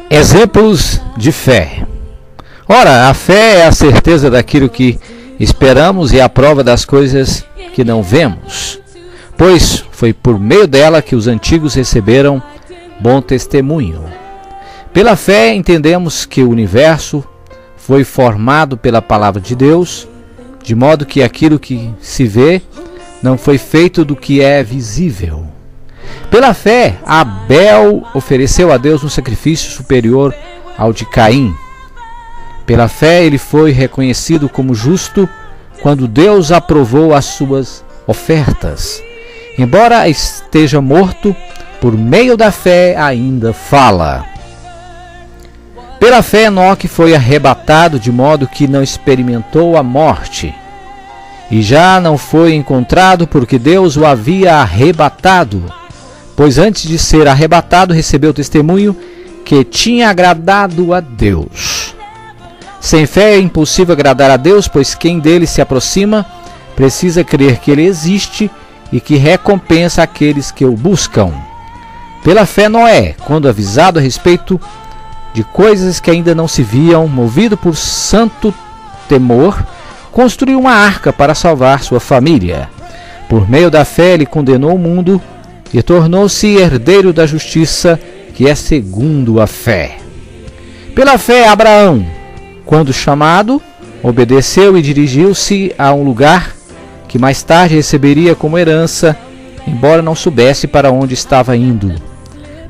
Exemplos de fé. Ora, a fé é a certeza daquilo que esperamos e a prova das coisas que não vemos, pois foi por meio dela que os antigos receberam bom testemunho. Pela fé entendemos que o universo foi formado pela palavra de Deus, de modo que aquilo que se vê não foi feito do que é visível. Pela fé, Abel ofereceu a Deus um sacrifício superior ao de Caim. Pela fé, ele foi reconhecido como justo quando Deus aprovou as suas ofertas. Embora esteja morto, por meio da fé ainda fala. Pela fé, Enoque foi arrebatado de modo que não experimentou a morte. E já não foi encontrado porque Deus o havia arrebatado. Pois antes de ser arrebatado, recebeu testemunho que tinha agradado a Deus. Sem fé é impossível agradar a Deus, pois quem dele se aproxima precisa crer que ele existe e que recompensa aqueles que o buscam. Pela fé, Noé, quando avisado a respeito de coisas que ainda não se viam, movido por santo temor, construiu uma arca para salvar sua família. Por meio da fé, ele condenou o mundo e tornou-se herdeiro da justiça, que é segundo a fé. Pela fé, Abraão, quando chamado, obedeceu e dirigiu-se a um lugar que mais tarde receberia como herança, embora não soubesse para onde estava indo.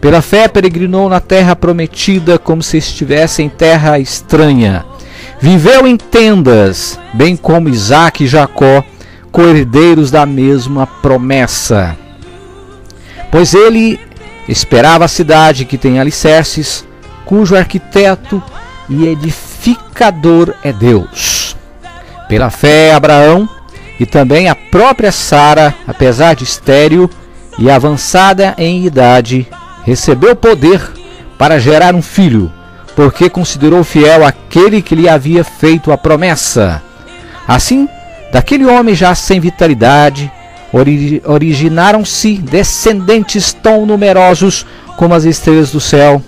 Pela fé, peregrinou na terra prometida como se estivesse em terra estranha. Viveu em tendas, bem como Isaque e Jacó, co-herdeiros da mesma promessa. Pois ele esperava a cidade que tem alicerces, cujo arquiteto e edificador é Deus. Pela fé, Abraão e também a própria Sara, apesar de estéril e avançada em idade, recebeu poder para gerar um filho, porque considerou fiel aquele que lhe havia feito a promessa. Assim, daquele homem já sem vitalidade, originaram-se descendentes tão numerosos como as estrelas do céu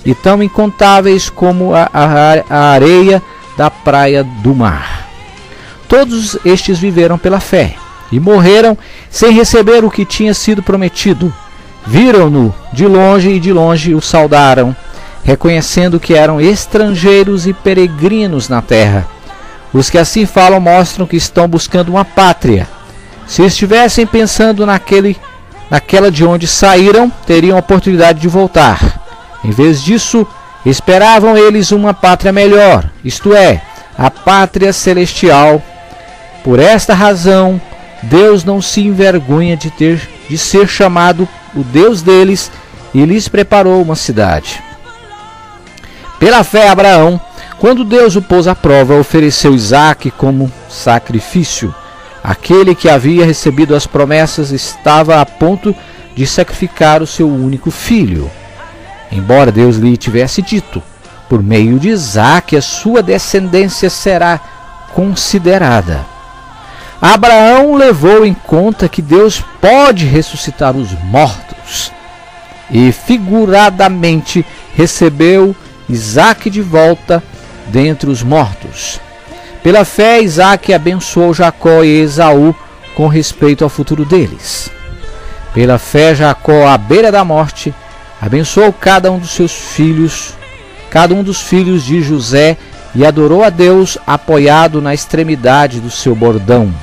e tão incontáveis como a areia da praia do mar. Todos estes viveram pela fé e morreram sem receber o que tinha sido prometido. Viram-no de longe e de longe o saudaram, reconhecendo que eram estrangeiros e peregrinos na terra. Os que assim falam mostram que estão buscando uma pátria. Se estivessem pensando naquela de onde saíram, teriam a oportunidade de voltar. Em vez disso, esperavam eles uma pátria melhor, isto é, a pátria celestial. Por esta razão, Deus não se envergonha de ser chamado o Deus deles e lhes preparou uma cidade. Pela fé, Abraão, quando Deus o pôs à prova, ofereceu Isaque como sacrifício. Aquele que havia recebido as promessas estava a ponto de sacrificar o seu único filho. Embora Deus lhe tivesse dito, por meio de Isaque a sua descendência será considerada. Abraão levou em conta que Deus pode ressuscitar os mortos e figuradamente recebeu Isaque de volta dentre os mortos. Pela fé, Isaque abençoou Jacó e Esaú com respeito ao futuro deles. Pela fé, Jacó, à beira da morte, abençoou cada um dos seus filhos, cada um dos filhos de José, e adorou a Deus apoiado na extremidade do seu bordão.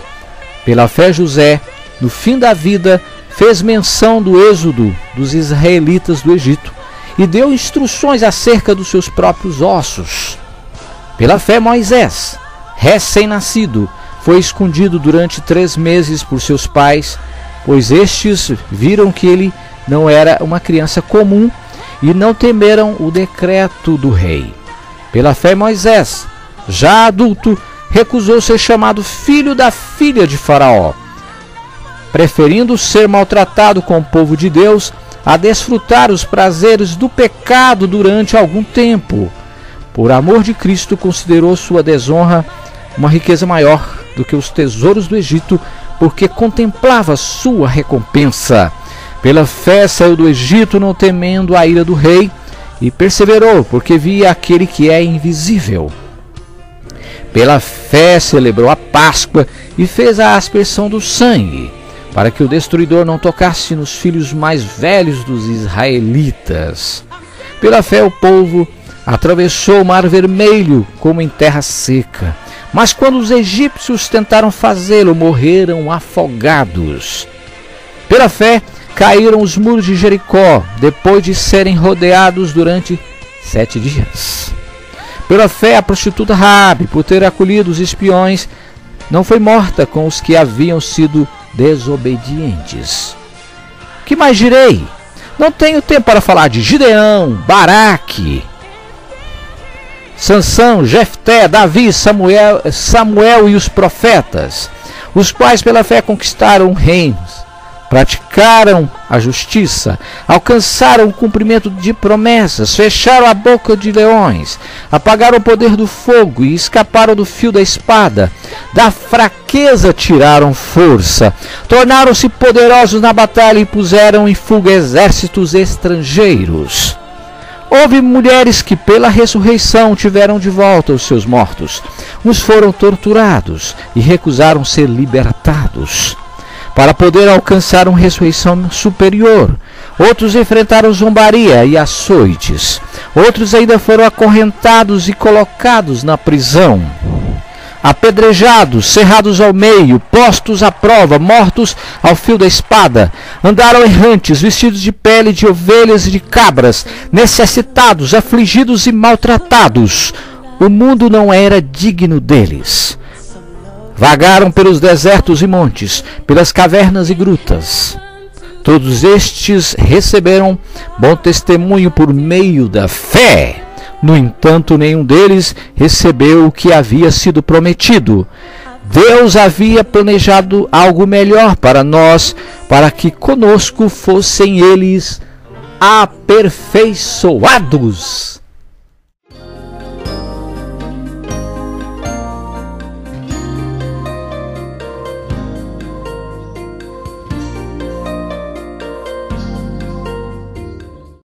Pela fé, José, no fim da vida, fez menção do êxodo dos israelitas do Egito e deu instruções acerca dos seus próprios ossos. Pela fé, Moisés, recém-nascido, foi escondido durante 3 meses por seus pais, pois estes viram que ele não era uma criança comum e não temeram o decreto do rei. Pela fé, Moisés, já adulto, recusou ser chamado filho da filha de Faraó, preferindo ser maltratado com o povo de Deus a desfrutar os prazeres do pecado durante algum tempo. Por amor de Cristo, considerou sua desonra uma riqueza maior do que os tesouros do Egito, porque contemplava sua recompensa. Pela fé saiu do Egito, não temendo a ira do rei, e perseverou, porque via aquele que é invisível. Pela fé celebrou a Páscoa e fez a aspersão do sangue, para que o destruidor não tocasse nos filhos mais velhos dos israelitas. Pela fé o povo atravessou o Mar Vermelho como em terra seca. Mas quando os egípcios tentaram fazê-lo, morreram afogados. Pela fé caíram os muros de Jericó, depois de serem rodeados durante 7 dias. Pela fé a prostituta Raabe, por ter acolhido os espiões, não foi morta com os que haviam sido desobedientes. Que mais direi? Não tenho tempo para falar de Gideão, Baraque, Sansão, Jefté, Davi, Samuel e os profetas, os quais pela fé conquistaram reinos, praticaram a justiça, alcançaram o cumprimento de promessas, fecharam a boca de leões, apagaram o poder do fogo e escaparam do fio da espada. Da fraqueza tiraram força, tornaram-se poderosos na batalha e puseram em fuga exércitos estrangeiros. Houve mulheres que pela ressurreição tiveram de volta os seus mortos. Uns foram torturados e recusaram ser libertados, para poder alcançar uma ressurreição superior. Outros enfrentaram zombaria e açoites. Outros ainda foram acorrentados e colocados na prisão, apedrejados, cerrados ao meio, postos à prova, mortos ao fio da espada. Andaram errantes, vestidos de pele de ovelhas e de cabras, necessitados, afligidos e maltratados. O mundo não era digno deles. Vagaram pelos desertos e montes, pelas cavernas e grutas. Todos estes receberam bom testemunho por meio da fé. No entanto, nenhum deles recebeu o que havia sido prometido. Deus havia planejado algo melhor para nós, para que conosco fossem eles aperfeiçoados.